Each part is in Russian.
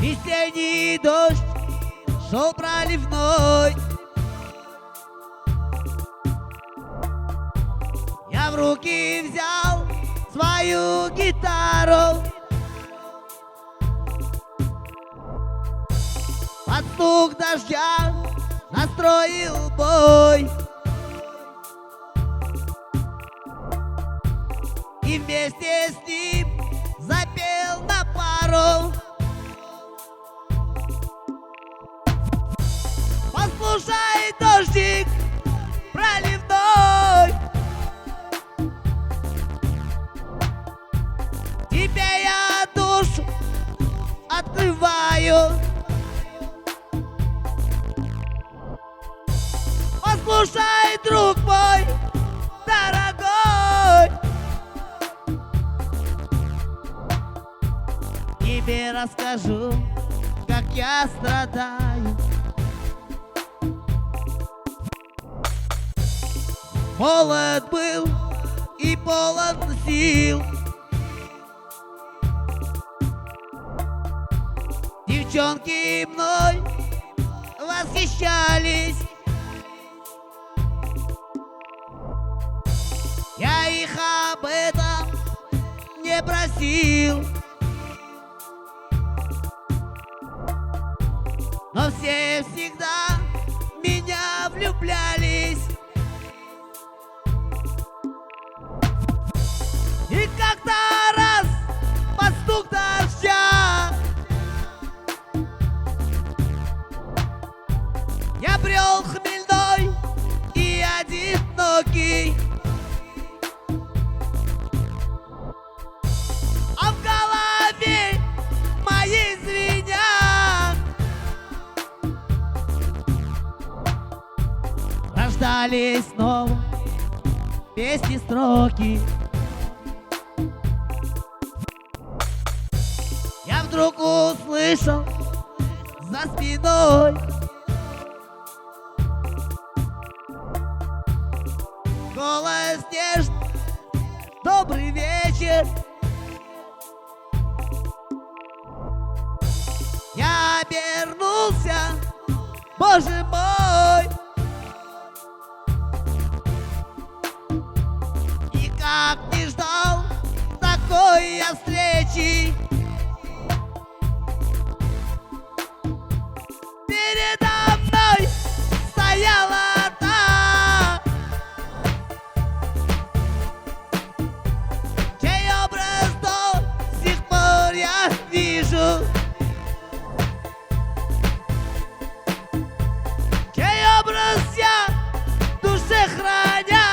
Весенний дождь шел проливной. Я в руки взял свою гитару, под стук дождя настроил бой. И вместе с ним запел на пару. Послушай, дождик проливной, тебе я душу открываю. Послушай, друг мой дорогой, тебе расскажу, как я страдаю. Молод был и полон сил, девчонки мной восхищались. Я их об этом не просил, но все всегда в меня влюблялись. И как-то раз под стук дождя я брел хмельной и одинокий, а в голове моей звенят рождались снова песни, строки. Я вдруг услышал за спиной голос нежный: добрый вечер. Я обернулся, боже мой, и как не ждал такой я встречи. Передо мной стояла та, чей образ до сих пор я вижу, чей образ я в душе храня.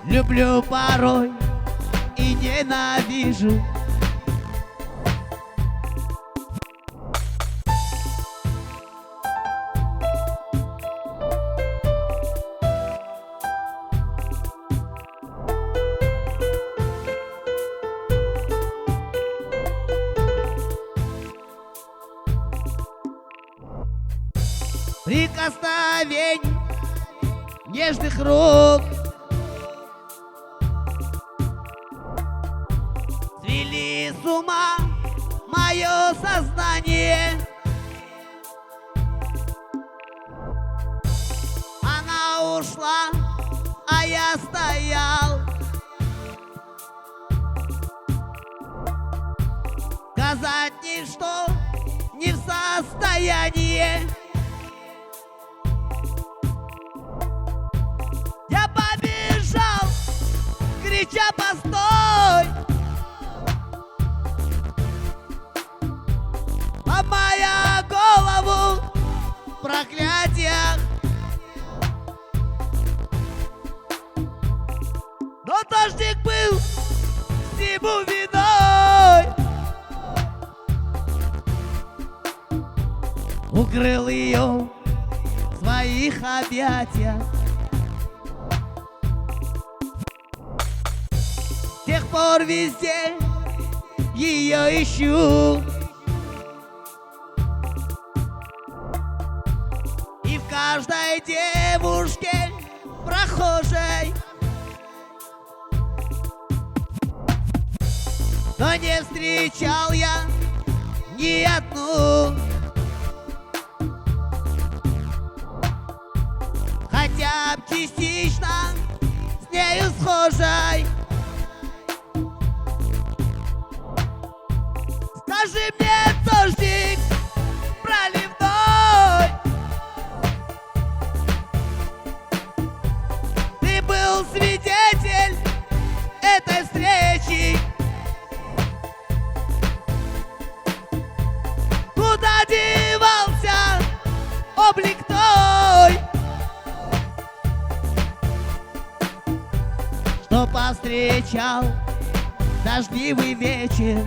Люблю порой и ненавижу. Прикосновений нежных рук свели с ума мое сознание. Она ушла, а я стоял. Сказать ничто не в состоянии. Я побежал, крича: постой! проклятиях. Но дождик был всему виной, укрыл ее в своих объятиях. С тех пор везде ее ищу, и в каждой девушке прохожей, но не встречал я ни одну, хотя б частично с нею схожей. Скажи мне, дождик проливной, ты был свидетель этой встречи. Куда девался облик твой, что повстречал дождливый вечер?